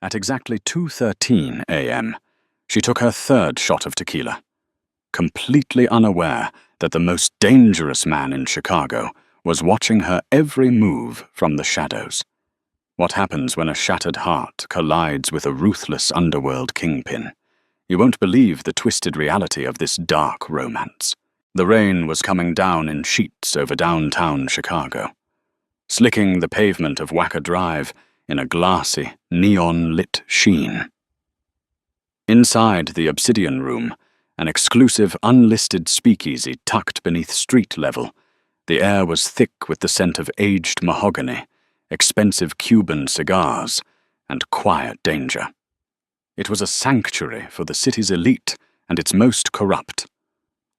At exactly 2:13 a.m., she took her third shot of tequila, completely unaware that the most dangerous man in Chicago was watching her every move from the shadows. What happens when a shattered heart collides with a ruthless underworld kingpin? You won't believe the twisted reality of this dark romance. The rain was coming down in sheets over downtown Chicago, slicking the pavement of Wacker Drive in a glassy, neon-lit sheen. Inside the Obsidian Room, an exclusive unlisted speakeasy tucked beneath street level, the air was thick with the scent of aged mahogany, expensive Cuban cigars, and quiet danger. It was a sanctuary for the city's elite and its most corrupt,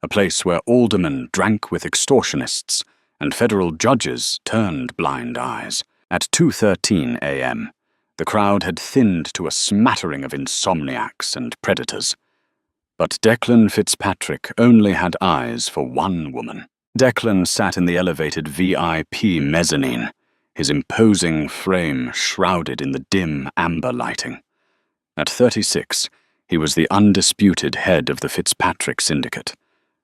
a place where aldermen drank with extortionists and federal judges turned blind eyes. At 2:13 a.m., the crowd had thinned to a smattering of insomniacs and predators. But Declan Fitzpatrick only had eyes for one woman. Declan sat in the elevated VIP mezzanine, his imposing frame shrouded in the dim amber lighting. At 36, he was the undisputed head of the Fitzpatrick Syndicate,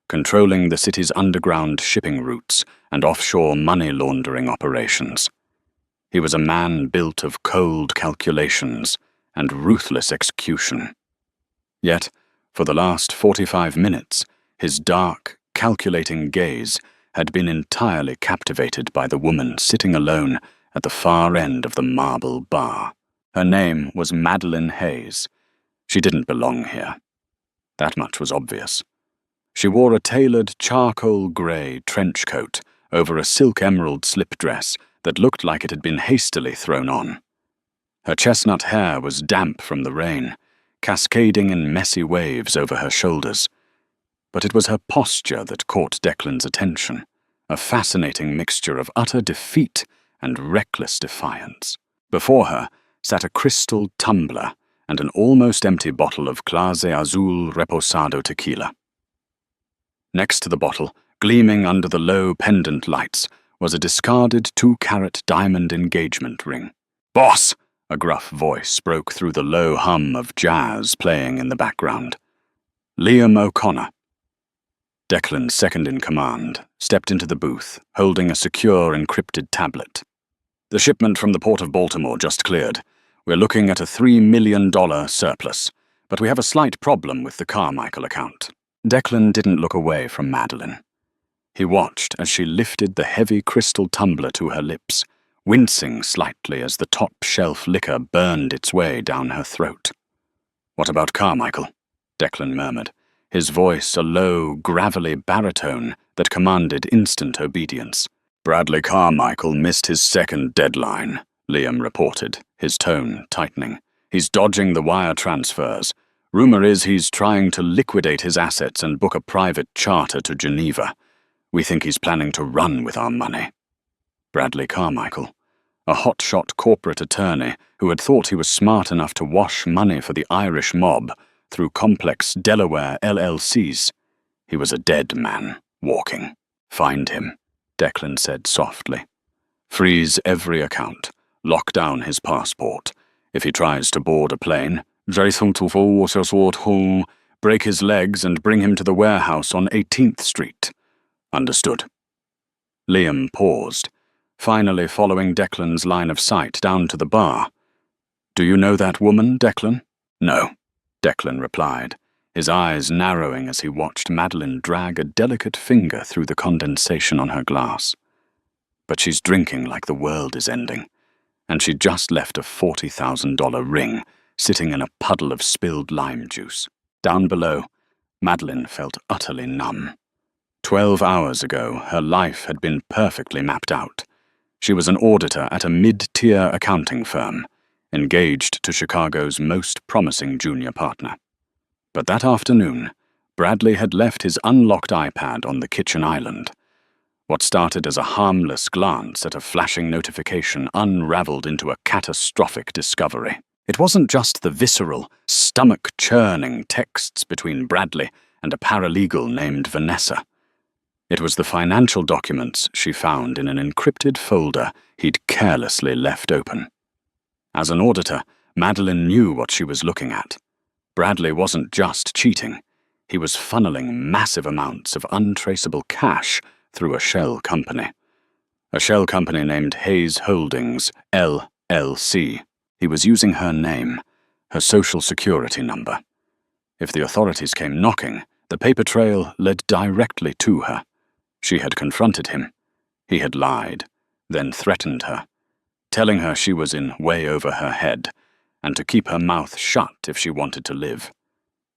controlling the city's underground shipping routes and offshore money laundering operations. He was a man built of cold calculations and ruthless execution. Yet, for the last 45 minutes, his dark, calculating gaze had been entirely captivated by the woman sitting alone at the far end of the marble bar. Her name was Madeline Hayes. She didn't belong here. That much was obvious. She wore a tailored charcoal grey trench coat over a silk emerald slip dress that looked like it had been hastily thrown on. Her chestnut hair was damp from the rain, cascading in messy waves over her shoulders. But it was her posture that caught Declan's attention, a fascinating mixture of utter defeat and reckless defiance. Before her sat a crystal tumbler and an almost empty bottle of Clase Azul Reposado tequila. Next to the bottle, gleaming under the low pendant lights, was a discarded 2-carat diamond engagement ring. "Boss!" a gruff voice broke through the low hum of jazz playing in the background. Liam O'Connor. Declan's second-in-command stepped into the booth, holding a secure encrypted tablet. "The shipment from the Port of Baltimore just cleared. We're looking at a $3 million surplus, but we have a slight problem with the Carmichael account." Declan didn't look away from Madeline. He watched as she lifted the heavy crystal tumbler to her lips, wincing slightly as the top-shelf liquor burned its way down her throat. "What about Carmichael?" Declan murmured, his voice a low, gravelly baritone that commanded instant obedience. "Bradley Carmichael missed his second deadline," Liam reported, his tone tightening. "He's dodging the wire transfers. Rumor is he's trying to liquidate his assets and book a private charter to Geneva. We think he's planning to run with our money." Bradley Carmichael, a hotshot corporate attorney who had thought he was smart enough to wash money for the Irish mob through complex Delaware LLCs. He was a dead man, walking. "Find him," Declan said softly. "Freeze every account. Lock down his passport. If he tries to board a plane, break his legs and bring him to the warehouse on 18th Street. Understood." Liam paused, finally following Declan's line of sight down to the bar. "Do you know that woman, Declan?" "No," Declan replied, his eyes narrowing as he watched Madeline drag a delicate finger through the condensation on her glass. "But she's drinking like the world is ending, and she just left a $40,000 ring sitting in a puddle of spilled lime juice. Down below, Madeline felt utterly numb. 12 hours ago, her life had been perfectly mapped out. She was an auditor at a mid-tier accounting firm, engaged to Chicago's most promising junior partner. But that afternoon, Bradley had left his unlocked iPad on the kitchen island. What started as a harmless glance at a flashing notification unraveled into a catastrophic discovery. It wasn't just the visceral, stomach-churning texts between Bradley and a paralegal named Vanessa. It was the financial documents she found in an encrypted folder he'd carelessly left open. As an auditor, Madeline knew what she was looking at. Bradley wasn't just cheating. He was funneling massive amounts of untraceable cash through a shell company. A shell company named Hayes Holdings, LLC. He was using her name, her social security number. If the authorities came knocking, the paper trail led directly to her. She had confronted him. He had lied, then threatened her, telling her she was in way over her head, and to keep her mouth shut if she wanted to live.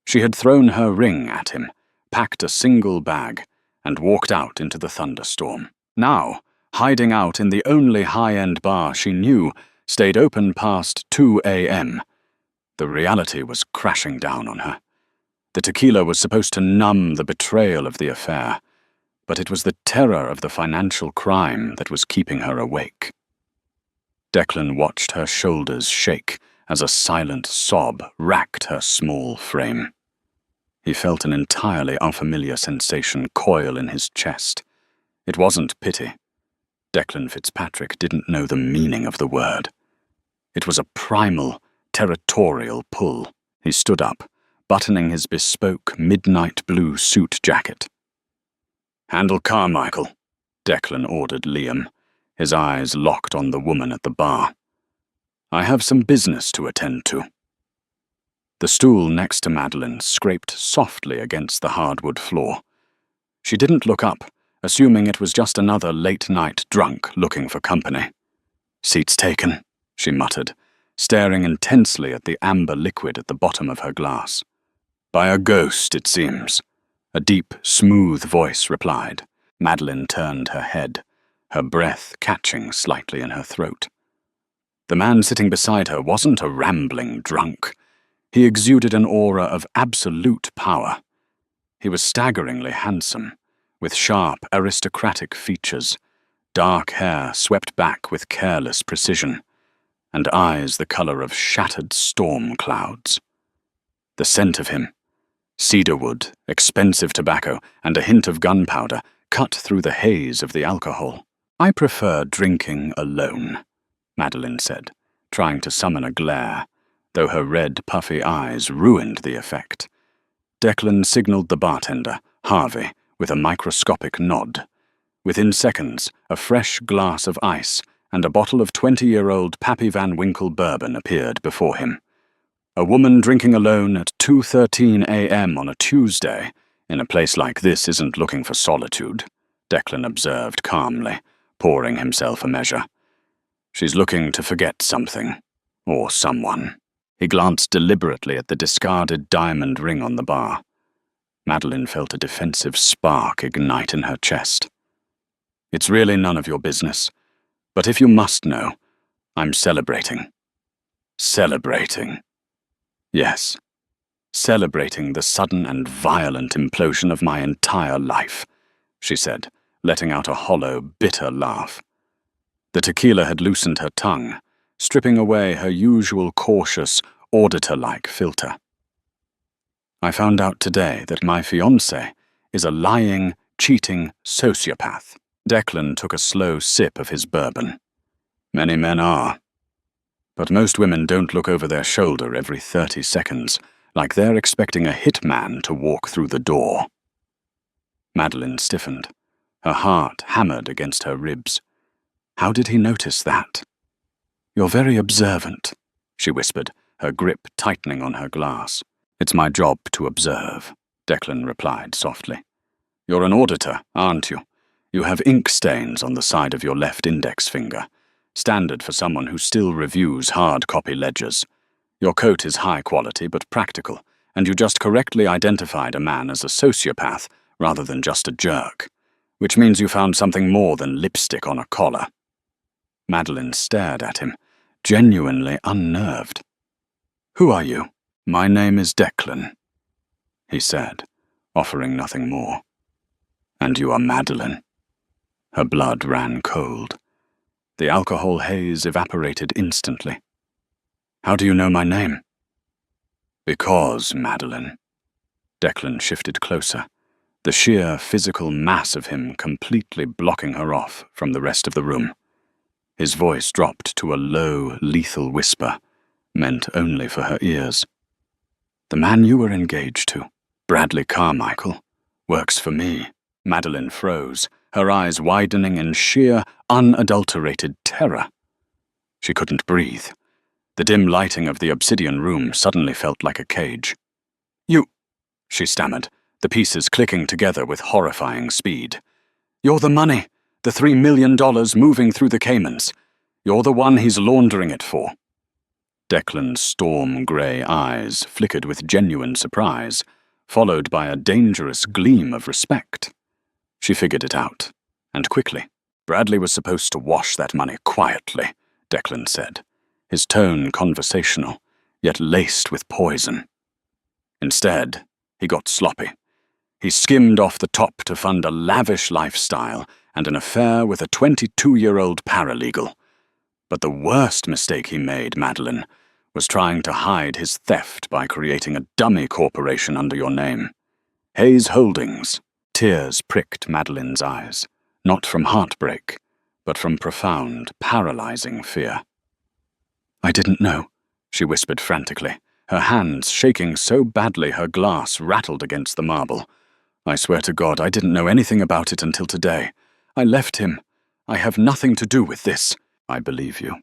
She had thrown her ring at him, packed a single bag, and walked out into the thunderstorm. Now, hiding out in the only high-end bar she knew, stayed open past 2 a.m. The reality was crashing down on her. The tequila was supposed to numb the betrayal of the affair, but it was the terror of the financial crime that was keeping her awake. Declan watched her shoulders shake as a silent sob racked her small frame. He felt an entirely unfamiliar sensation coil in his chest. It wasn't pity. Declan Fitzpatrick didn't know the meaning of the word. It was a primal, territorial pull. He stood up, buttoning his bespoke midnight blue suit jacket. "Handle Carmichael," Declan ordered Liam, his eyes locked on the woman at the bar. "I have some business to attend to." The stool next to Madeline scraped softly against the hardwood floor. She didn't look up, assuming it was just another late-night drunk looking for company. "Seats taken," she muttered, staring intensely at the amber liquid at the bottom of her glass. "By a ghost, it seems," a deep, smooth voice replied. Madeline turned her head, her breath catching slightly in her throat. The man sitting beside her wasn't a rambling drunk. He exuded an aura of absolute power. He was staggeringly handsome, with sharp, aristocratic features, dark hair swept back with careless precision, and eyes the color of shattered storm clouds. The scent of him, cedarwood, expensive tobacco, and a hint of gunpowder, cut through the haze of the alcohol. "I prefer drinking alone," Madeline said, trying to summon a glare, though her red, puffy eyes ruined the effect. Declan signaled the bartender, Harvey, with a microscopic nod. Within seconds, a fresh glass of ice and a bottle of 20-year-old Pappy Van Winkle bourbon appeared before him. A woman drinking alone at 2:13 a.m. on a Tuesday in a place like this isn't looking for solitude, Declan observed calmly, pouring himself a measure. She's looking to forget something, or someone. He glanced deliberately at the discarded diamond ring on the bar. Madeline felt a defensive spark ignite in her chest. "It's really none of your business, but if you must know, I'm celebrating." "Celebrating?" "Yes, celebrating the sudden and violent implosion of my entire life," she said, letting out a hollow, bitter laugh. The tequila had loosened her tongue, stripping away her usual cautious, auditor-like filter. "I found out today that my fiancé is a lying, cheating sociopath." Declan took a slow sip of his bourbon. "Many men are. But most women don't look over their shoulder every 30 seconds, like they're expecting a hitman to walk through the door." Madeline stiffened. Her heart hammered against her ribs. How did he notice that? "You're very observant," she whispered, her grip tightening on her glass. "It's my job to observe," Declan replied softly. "You're an auditor, aren't you? You have ink stains on the side of your left index finger, standard for someone who still reviews hard-copy ledgers. Your coat is high quality but practical, and you just correctly identified a man as a sociopath rather than just a jerk, which means you found something more than lipstick on a collar." Madeline stared at him, genuinely unnerved. "Who are you?" "My name is Declan," he said, offering nothing more. "And you are Madeline." Her blood ran cold. The alcohol haze evaporated instantly. "How do you know my name?" "Because, Madeline." Declan shifted closer, the sheer physical mass of him completely blocking her off from the rest of the room. His voice dropped to a low, lethal whisper, meant only for her ears. The man you were engaged to, Bradley Carmichael, works for me. Madeline froze, her eyes widening in sheer, unadulterated terror. She couldn't breathe. The dim lighting of the obsidian room suddenly felt like a cage. You, she stammered, the pieces clicking together with horrifying speed. You're the money, the $3 million moving through the Caymans. You're the one he's laundering it for. Declan's storm-grey eyes flickered with genuine surprise, followed by a dangerous gleam of respect. She figured it out, and quickly. Bradley was supposed to wash that money quietly, Declan said, his tone conversational, yet laced with poison. Instead, he got sloppy. He skimmed off the top to fund a lavish lifestyle and an affair with a 22-year-old paralegal. But the worst mistake he made, Madeline, was trying to hide his theft by creating a dummy corporation under your name. Hayes Holdings. Tears pricked Madeline's eyes, not from heartbreak, but from profound, paralyzing fear. I didn't know, she whispered frantically, her hands shaking so badly her glass rattled against the marble. I swear to God, I didn't know anything about it until today. I left him. I have nothing to do with this. I believe you,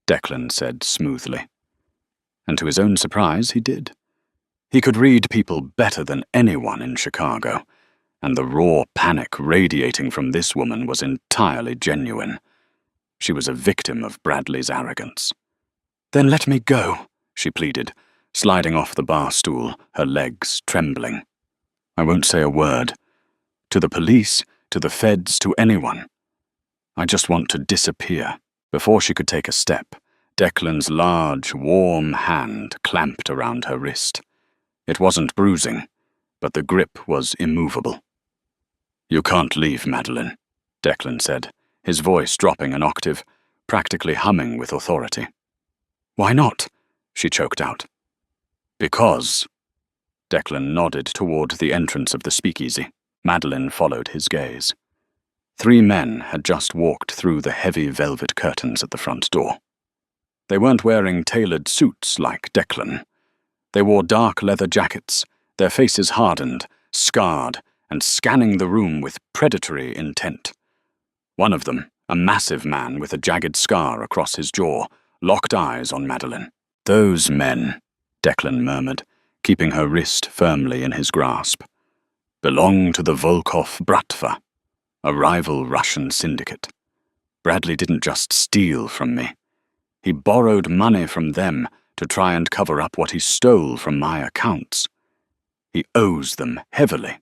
Declan said smoothly. And to his own surprise, he did. He could read people better than anyone in Chicago, and the raw panic radiating from this woman was entirely genuine. She was a victim of Bradley's arrogance. Then let me go, she pleaded, sliding off the bar stool, her legs trembling. I won't say a word. To the police, to the feds, to anyone. I just want to disappear. Before she could take a step, Declan's large, warm hand clamped around her wrist. It wasn't bruising, but the grip was immovable. You can't leave, Madeline, Declan said, his voice dropping an octave, practically humming with authority. Why not? She choked out. Because. Declan nodded toward the entrance of the speakeasy. Madeline followed his gaze. 3 men had just walked through the heavy velvet curtains at the front door. They weren't wearing tailored suits like Declan. They wore dark leather jackets, their faces hardened, scarred, and scanning the room with predatory intent. One of them, a massive man with a jagged scar across his jaw, locked eyes on Madeline. Those men, Declan murmured, keeping her wrist firmly in his grasp, belong to the Volkov Bratva, a rival Russian syndicate. Bradley didn't just steal from me. He borrowed money from them to try and cover up what he stole from my accounts. He owes them heavily.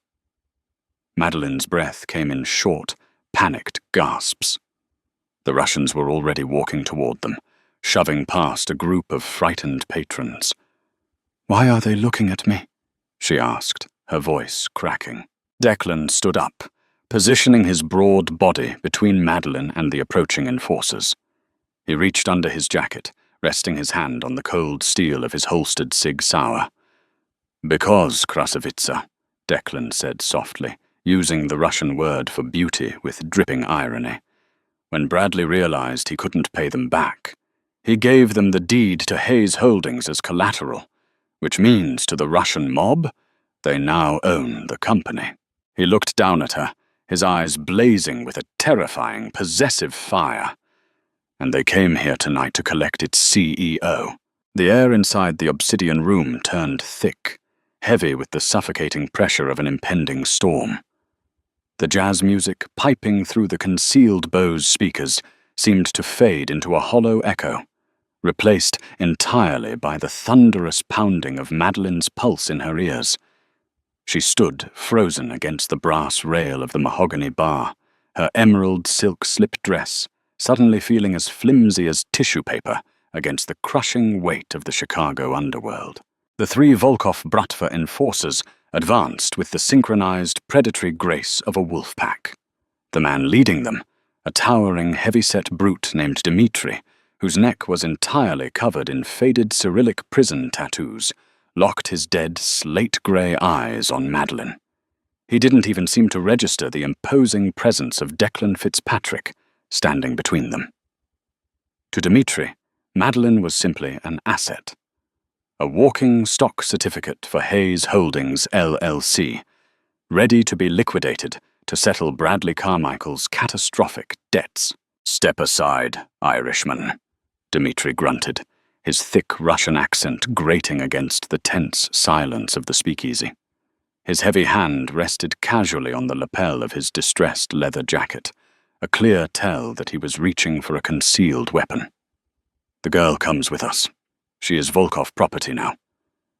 Madeline's breath came in short, panicked gasps. The Russians were already walking toward them, shoving past a group of frightened patrons. Why are they looking at me? She asked, her voice cracking. Declan stood up, positioning his broad body between Madeline and the approaching enforcers. He reached under his jacket, resting his hand on the cold steel of his holstered Sig Sauer. Because, Krasavitsa, Declan said softly, using the Russian word for beauty with dripping irony. When Bradley realized he couldn't pay them back, he gave them the deed to Hayes Holdings as collateral, which means to the Russian mob, they now own the company. He looked down at her, his eyes blazing with a terrifying, possessive fire. And they came here tonight to collect its CEO. The air inside the obsidian room turned thick, heavy with the suffocating pressure of an impending storm. The jazz music, piping through the concealed Bose speakers, seemed to fade into a hollow echo, replaced entirely by the thunderous pounding of Madeline's pulse in her ears. She stood frozen against the brass rail of the mahogany bar, her emerald silk slip dress suddenly feeling as flimsy as tissue paper against the crushing weight of the Chicago underworld. The 3 Volkov Bratva enforcers advanced with the synchronized predatory grace of a wolf pack. The man leading them, a towering, heavy-set brute named Dmitri, whose neck was entirely covered in faded Cyrillic prison tattoos, locked his dead, slate-grey eyes on Madeline. He didn't even seem to register the imposing presence of Declan Fitzpatrick standing between them. To Dmitri, Madeline was simply an asset. A walking stock certificate for Hayes Holdings, LLC, ready to be liquidated to settle Bradley Carmichael's catastrophic debts. "Step aside, Irishman," Dmitri grunted, his thick Russian accent grating against the tense silence of the speakeasy. His heavy hand rested casually on the lapel of his distressed leather jacket, a clear tell that he was reaching for a concealed weapon. "The girl comes with us. She is Volkov property now.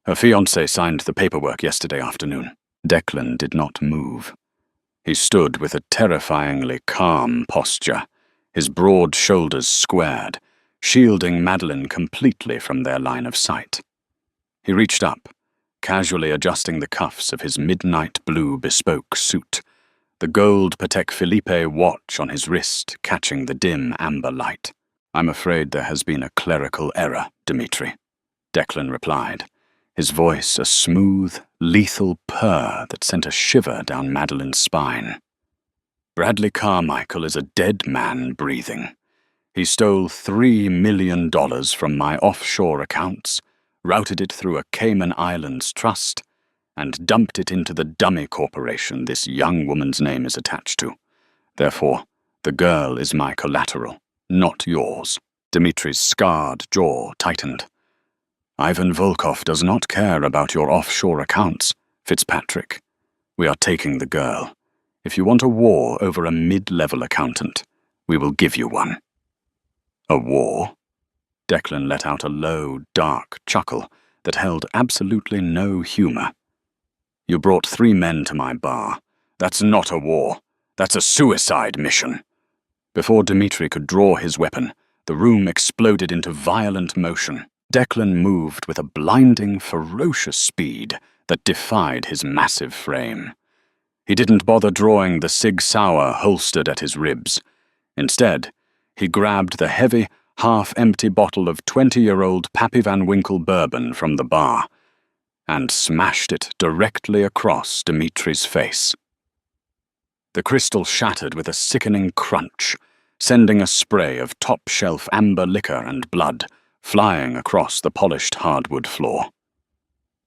Her fiancé signed the paperwork yesterday afternoon." Declan did not move. He stood with a terrifyingly calm posture, his broad shoulders squared, shielding Madeline completely from their line of sight. He reached up, casually adjusting the cuffs of his midnight blue bespoke suit, the gold Patek Philippe watch on his wrist catching the dim amber light. "I'm afraid there has been a clerical error, Dmitri," Declan replied, his voice a smooth, lethal purr that sent a shiver down Madeline's spine. "Bradley Carmichael is a dead man breathing. He stole $3 million from my offshore accounts, routed it through a Cayman Islands trust, and dumped it into the dummy corporation this young woman's name is attached to. Therefore, the girl is my collateral, not yours." Dmitri's scarred jaw tightened. "Ivan Volkov does not care about your offshore accounts, Fitzpatrick. We are taking the girl. If you want a war over a mid-level accountant, we will give you one." "A war?" Declan let out a low, dark chuckle that held absolutely no humor. "You brought 3 men to my bar. That's not a war. That's a suicide mission." Before Dmitri could draw his weapon, the room exploded into violent motion. Declan moved with a blinding, ferocious speed that defied his massive frame. He didn't bother drawing the Sig Sauer holstered at his ribs. Instead, he grabbed the heavy, half-empty bottle of 20-year-old Pappy Van Winkle bourbon from the bar and smashed it directly across Dmitri's face. The crystal shattered with a sickening crunch, sending a spray of top-shelf amber liquor and blood flying across the polished hardwood floor.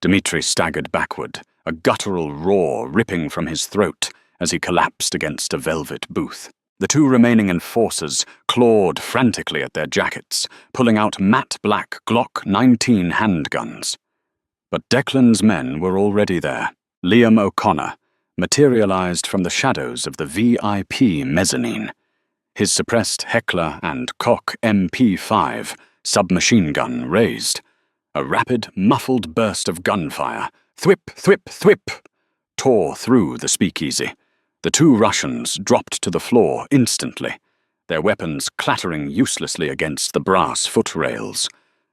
Dmitri staggered backward, a guttural roar ripping from his throat as he collapsed against a velvet booth. The 2 remaining enforcers clawed frantically at their jackets, pulling out matte black Glock 19 handguns. But Declan's men were already there. Liam O'Connor materialized from the shadows of the VIP mezzanine, his suppressed Heckler and Koch MP5 submachine gun raised. A rapid, muffled burst of gunfire, thwip, thwip, thwip, tore through the speakeasy. The 2 Russians dropped to the floor instantly, their weapons clattering uselessly against the brass footrails.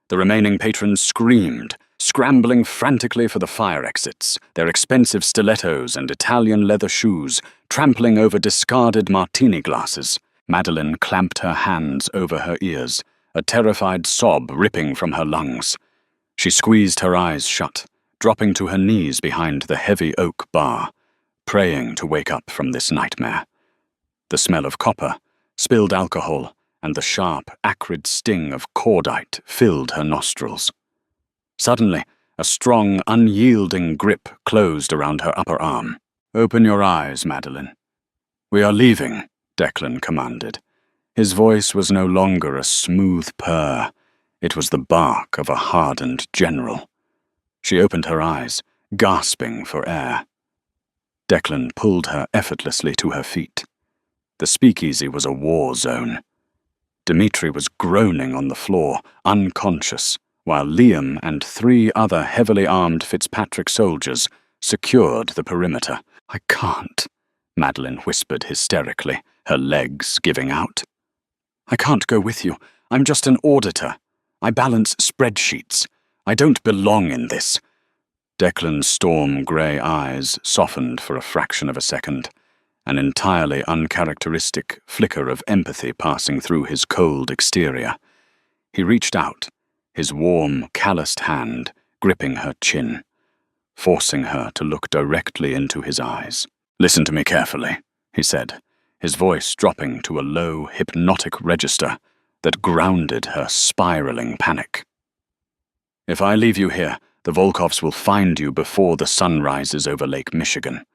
The remaining patrons screamed, scrambling frantically for the fire exits, their expensive stilettos and Italian leather shoes trampling over discarded martini glasses. Madeline clamped her hands over her ears, a terrified sob ripping from her lungs. She squeezed her eyes shut, dropping to her knees behind the heavy oak bar, praying to wake up from this nightmare. The smell of copper, spilled alcohol, and the sharp, acrid sting of cordite filled her nostrils. Suddenly, a strong, unyielding grip closed around her upper arm. "Open your eyes, Madeline." "We are leaving," Declan commanded. His voice was no longer a smooth purr. It was the bark of a hardened general. She opened her eyes, gasping for air. Declan pulled her effortlessly to her feet. The speakeasy was a war zone. Dmitri was groaning on the floor, unconscious, while Liam and 3 other heavily armed Fitzpatrick soldiers secured the perimeter. "I can't," Madeline whispered hysterically, her legs giving out. "I can't go with you. I'm just an auditor. I balance spreadsheets. I don't belong in this." Declan's storm-grey eyes softened for a fraction of a second, an entirely uncharacteristic flicker of empathy passing through his cold exterior. He reached out, his warm, calloused hand gripping her chin, forcing her to look directly into his eyes. "Listen to me carefully," he said, his voice dropping to a low, hypnotic register that grounded her spiraling panic. "If I leave you here, the Volkovs will find you before the sun rises over Lake Michigan.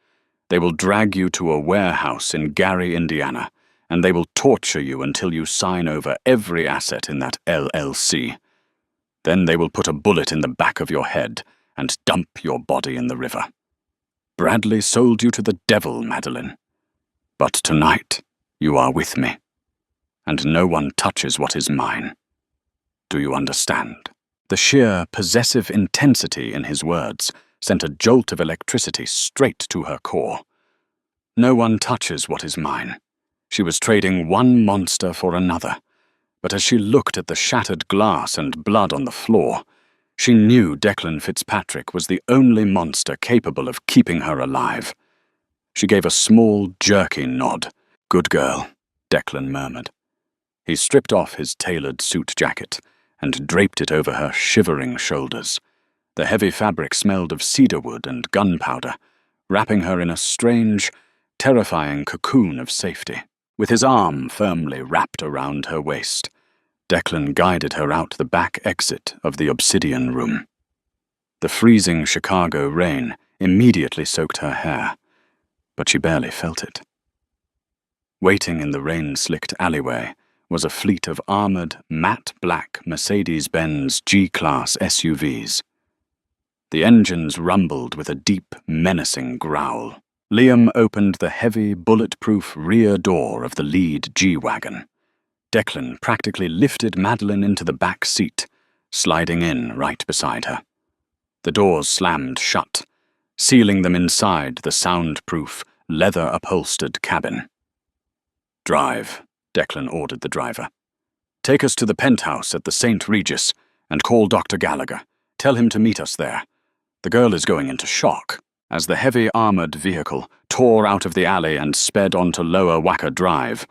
They will drag you to a warehouse in Gary, Indiana, and they will torture you until you sign over every asset in that LLC. Then they will put a bullet in the back of your head and dump your body in the river. Bradley sold you to the devil, Madeline. But tonight, you are with me, and no one touches what is mine. Do you understand?" The sheer, possessive intensity in his words sent a jolt of electricity straight to her core. No one touches what is mine. She was trading one monster for another, but as she looked at the shattered glass and blood on the floor, she knew Declan Fitzpatrick was the only monster capable of keeping her alive. She gave a small, jerky nod. "Good girl," Declan murmured. He stripped off his tailored suit jacket and draped it over her shivering shoulders. The heavy fabric smelled of cedarwood and gunpowder, wrapping her in a strange, terrifying cocoon of safety. With his arm firmly wrapped around her waist, Declan guided her out the back exit of the obsidian room. The freezing Chicago rain immediately soaked her hair, but she barely felt it. Waiting in the rain-slicked alleyway was a fleet of armored, matte black Mercedes-Benz G-Class SUVs. The engines rumbled with a deep, menacing growl. Liam opened the heavy, bulletproof rear door of the lead G-Wagon. Declan practically lifted Madeline into the back seat, sliding in right beside her. The doors slammed shut, sealing them inside the soundproof, leather-upholstered cabin. "Drive," Declan ordered the driver. "Take us to the penthouse at the St. Regis and call Dr. Gallagher. Tell him to meet us there. The girl is going into shock." As the heavy armored vehicle tore out of the alley and sped onto Lower Wacker Drive,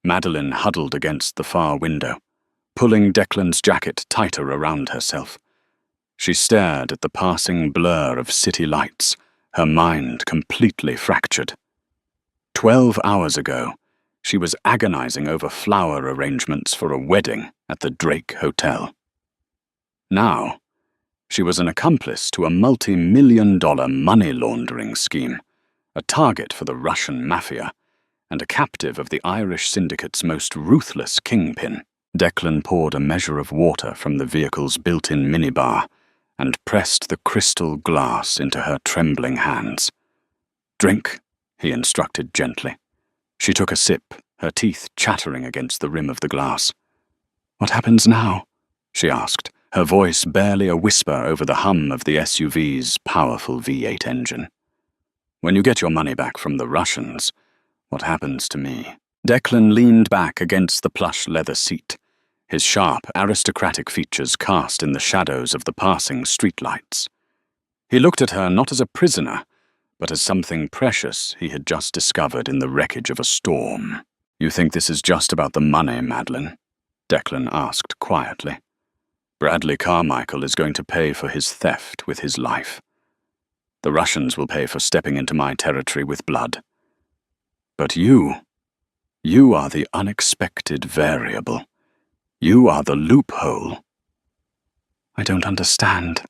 Madeline huddled against the far window, pulling Declan's jacket tighter around herself. She stared at the passing blur of city lights, her mind completely fractured. 12 hours ago, she was agonizing over flower arrangements for a wedding at the Drake Hotel. Now, she was an accomplice to a multi-million-dollar money laundering scheme, a target for the Russian mafia, and a captive of the Irish syndicate's most ruthless kingpin. Declan poured a measure of water from the vehicle's built-in minibar and pressed the crystal glass into her trembling hands. "Drink," he instructed gently. She took a sip, her teeth chattering against the rim of the glass. "What happens now?" she asked, her voice barely a whisper over the hum of the SUV's powerful V8 engine. "When you get your money back from the Russians, what happens to me?" Declan leaned back against the plush leather seat, his sharp, aristocratic features cast in the shadows of the passing streetlights. He looked at her not as a prisoner, but as something precious he had just discovered in the wreckage of a storm. "You think this is just about the money, Madeline?" Declan asked quietly. "Bradley Carmichael is going to pay for his theft with his life. The Russians will pay for stepping into my territory with blood. But you are the unexpected variable. You are the loophole." "I don't understand,"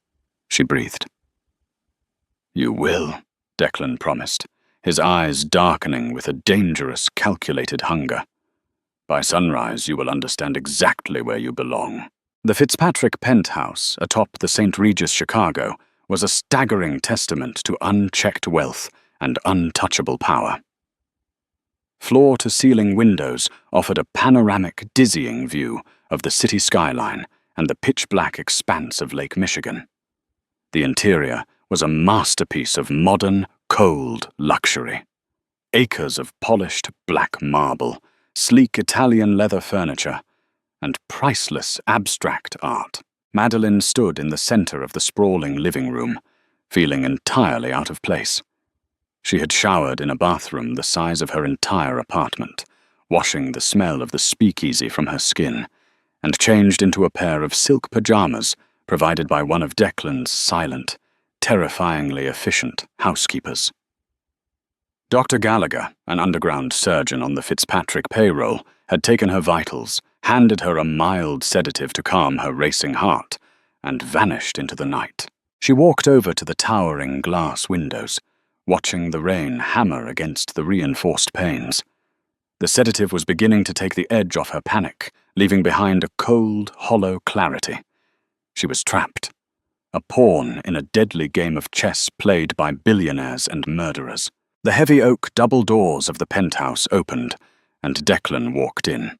she breathed. "You will," Declan promised, his eyes darkening with a dangerous, calculated hunger. "By sunrise, you will understand exactly where you belong." The Fitzpatrick penthouse atop the St. Regis Chicago was a staggering testament to unchecked wealth and untouchable power. Floor-to-ceiling windows offered a panoramic, dizzying view of the city skyline and the pitch-black expanse of Lake Michigan. The interior was a masterpiece of modern, cold luxury. Acres of polished black marble, sleek Italian leather furniture, and priceless abstract art. Madeline stood in the center of the sprawling living room, feeling entirely out of place. She had showered in a bathroom the size of her entire apartment, washing the smell of the speakeasy from her skin, and changed into a pair of silk pajamas provided by one of Declan's silent, terrifyingly efficient housekeepers. Dr. Gallagher, an underground surgeon on the Fitzpatrick payroll, had taken her vitals, handed her a mild sedative to calm her racing heart, and vanished into the night. She walked over to the towering glass windows, watching the rain hammer against the reinforced panes. The sedative was beginning to take the edge off her panic, leaving behind a cold, hollow clarity. She was trapped, a pawn in a deadly game of chess played by billionaires and murderers. The heavy oak double doors of the penthouse opened, and Declan walked in.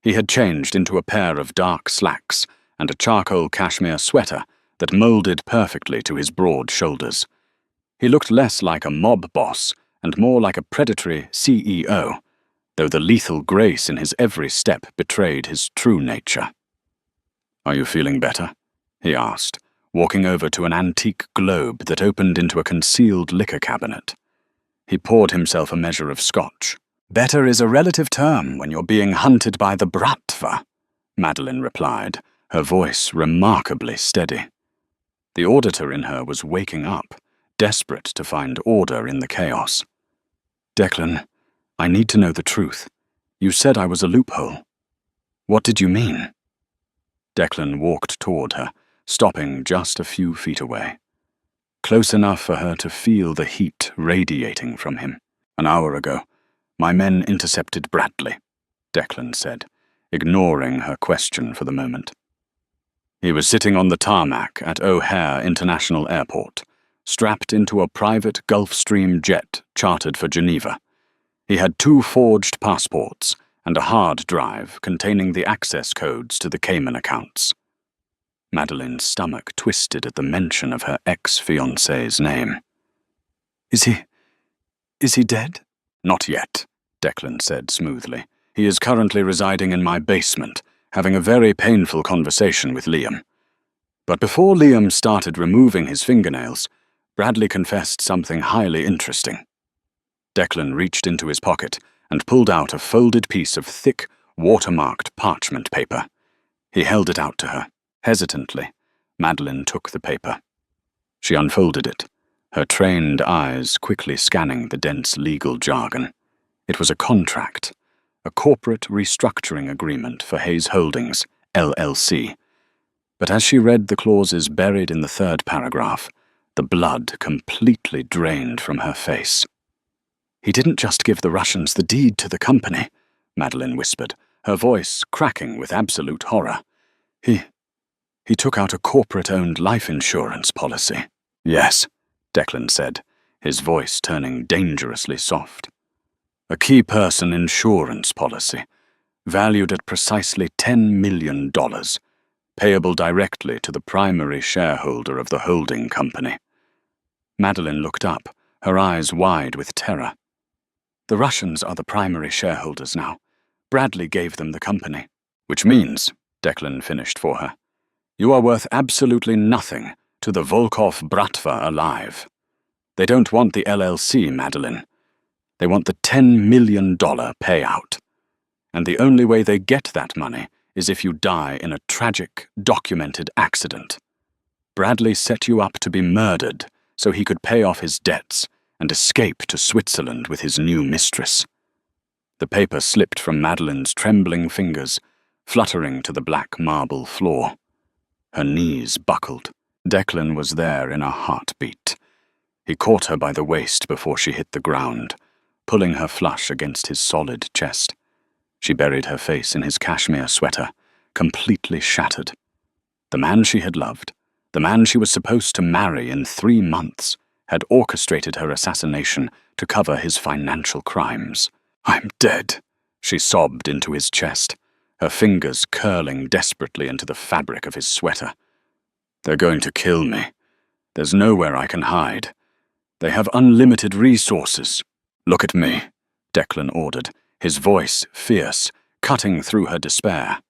He had changed into a pair of dark slacks and a charcoal cashmere sweater that molded perfectly to his broad shoulders. He looked less like a mob boss and more like a predatory CEO, though the lethal grace in his every step betrayed his true nature. "Are you feeling better?" he asked, walking over to an antique globe that opened into a concealed liquor cabinet. He poured himself a measure of scotch. "Better is a relative term when you're being hunted by the Bratva," Madeline replied, her voice remarkably steady. The auditor in her was waking up, desperate to find order in the chaos. "Declan, I need to know the truth. You said I was a loophole. What did you mean?" Declan walked toward her, stopping just a few feet away, close enough for her to feel the heat radiating from him. "An hour ago, my men intercepted Bradley," Declan said, ignoring her question for the moment. He was sitting on the tarmac at O'Hare International Airport, strapped into a private Gulfstream jet chartered for Geneva. He had 2 forged passports and a hard drive containing the access codes to the Cayman accounts. Madeline's stomach twisted at the mention of her ex-fiancé's name. Is he dead?" "Not yet," Declan said smoothly. "He is currently residing in my basement, having a very painful conversation with Liam." But before Liam started removing his fingernails, Bradley confessed something highly interesting. Declan reached into his pocket and pulled out a folded piece of thick, watermarked parchment paper. He held it out to her. Hesitantly, Madeline took the paper. She unfolded it, her trained eyes quickly scanning the dense legal jargon. It was a contract, a corporate restructuring agreement for Hayes Holdings, LLC. But as she read the clauses buried in the 3rd paragraph, the blood completely drained from her face. "He didn't just give the Russians the deed to the company," Madeline whispered, her voice cracking with absolute horror. He took out a corporate-owned life insurance policy." "Yes," Declan said, his voice turning dangerously soft. "A key person insurance policy, valued at precisely $10 million, payable directly to the primary shareholder of the holding company." Madeline looked up, her eyes wide with terror. "The Russians are the primary shareholders now. Bradley gave them the company." "Which means," Declan finished for her, "you are worth absolutely nothing to the Volkov Bratva alive. They don't want the LLC, Madeline. They want the $10 million payout. And the only way they get that money is if you die in a tragic, documented accident. Bradley set you up to be murdered so he could pay off his debts and escape to Switzerland with his new mistress." The paper slipped from Madeline's trembling fingers, fluttering to the black marble floor. Her knees buckled. Declan was there in a heartbeat. He caught her by the waist before she hit the ground, pulling her flush against his solid chest. She buried her face in his cashmere sweater, completely shattered. The man she had loved, the man she was supposed to marry in 3 months, had orchestrated her assassination to cover his financial crimes. "I'm dead," she sobbed into his chest, her fingers curling desperately into the fabric of his sweater. "They're going to kill me. There's nowhere I can hide. They have unlimited resources." "Look at me," Declan ordered, his voice fierce, cutting through her despair.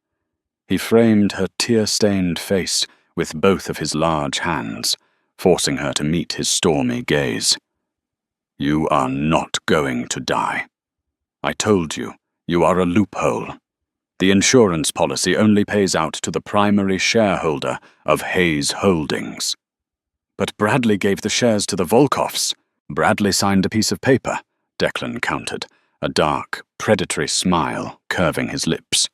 He framed her tear-stained face with both of his large hands, forcing her to meet his stormy gaze. "You are not going to die. I told you, you are a loophole. The insurance policy only pays out to the primary shareholder of Hayes Holdings." "But Bradley gave the shares to the Volkovs." "Bradley signed a piece of paper," Declan countered, a dark, predatory smile curving his lips.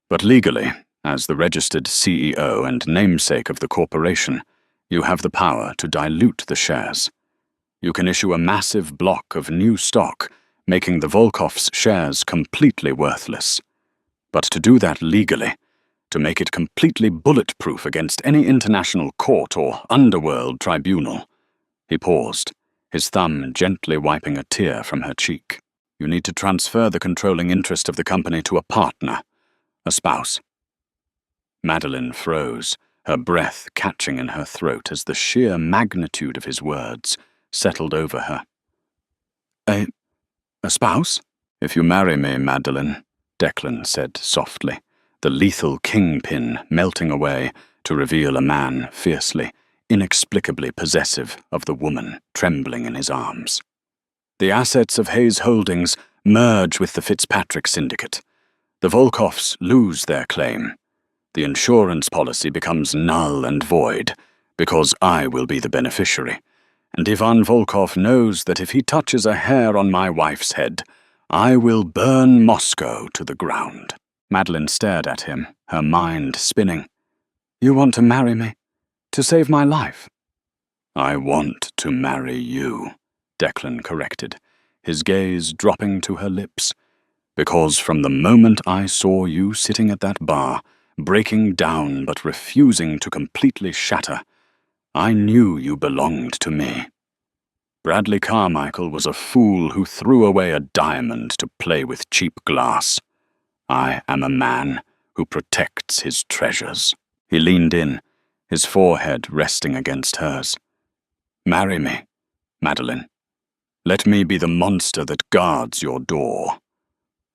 But legally, as the registered CEO and namesake of the corporation, you have the power to dilute the shares. You can issue a massive block of new stock, making the Volkov's shares completely worthless. But to do that legally, to make it completely bulletproof against any international court or underworld tribunal. He paused, his thumb gently wiping a tear from her cheek. You need to transfer the controlling interest of the company to a partner, a spouse. Madeline froze, her breath catching in her throat as the sheer magnitude of his words settled over her. A spouse? If you marry me, Madeline, Declan said softly, the lethal kingpin melting away to reveal a man fiercely, inexplicably possessive of the woman trembling in his arms. The assets of Hayes Holdings merge with the Fitzpatrick Syndicate. The Volkovs lose their claim. The insurance policy becomes null and void, because I will be the beneficiary. And Ivan Volkov knows that if he touches a hair on my wife's head, I will burn Moscow to the ground. Madeline stared at him, her mind spinning. You want to marry me? To save my life? I want to marry you, Declan corrected, his gaze dropping to her lips. Because from the moment I saw you sitting at that bar, breaking down but refusing to completely shatter, I knew you belonged to me. Bradley Carmichael was a fool who threw away a diamond to play with cheap glass. I am a man who protects his treasures. He leaned in, his forehead resting against hers. Marry me, Madeline. Let me be the monster that guards your door.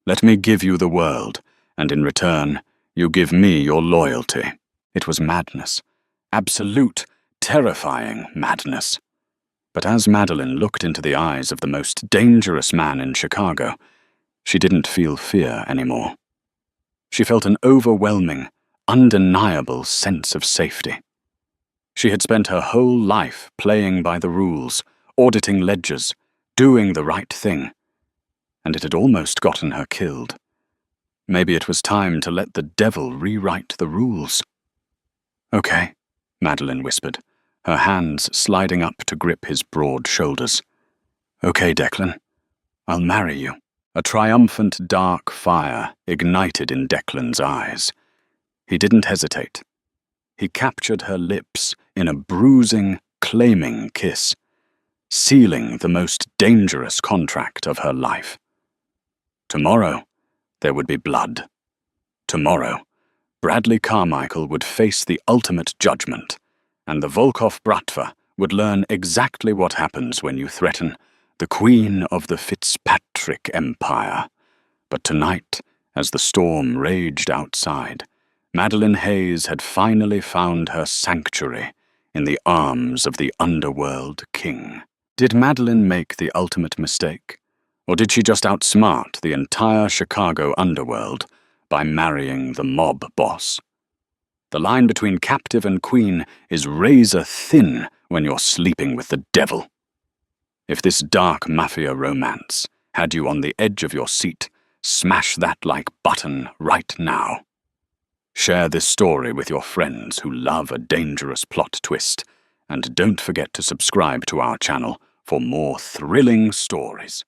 Let me give you the world, and in return, you give me your loyalty. It was madness. Absolute, terrifying madness. But as Madeline looked into the eyes of the most dangerous man in Chicago, she didn't feel fear anymore. She felt an overwhelming, undeniable sense of safety. She had spent her whole life playing by the rules, auditing ledgers, doing the right thing, and it had almost gotten her killed. Maybe it was time to let the devil rewrite the rules. Okay, Madeline whispered, her hands sliding up to grip his broad shoulders. Okay, Declan, I'll marry you. A triumphant dark fire ignited in Declan's eyes. He didn't hesitate. He captured her lips in a bruising, claiming kiss, sealing the most dangerous contract of her life. Tomorrow, there would be blood. Tomorrow, Bradley Carmichael would face the ultimate judgment, and the Volkov Bratva would learn exactly what happens when you threaten the Queen of the Fitzpatrick Empire. But tonight, as the storm raged outside, Madeline Hayes had finally found her sanctuary in the arms of the Underworld King. Did Madeline make the ultimate mistake? Or did she just outsmart the entire Chicago underworld by marrying the mob boss? The line between captive and queen is razor thin when you're sleeping with the devil. If this dark mafia romance had you on the edge of your seat, smash that like button right now. Share this story with your friends who love a dangerous plot twist, and don't forget to subscribe to our channel for more thrilling stories.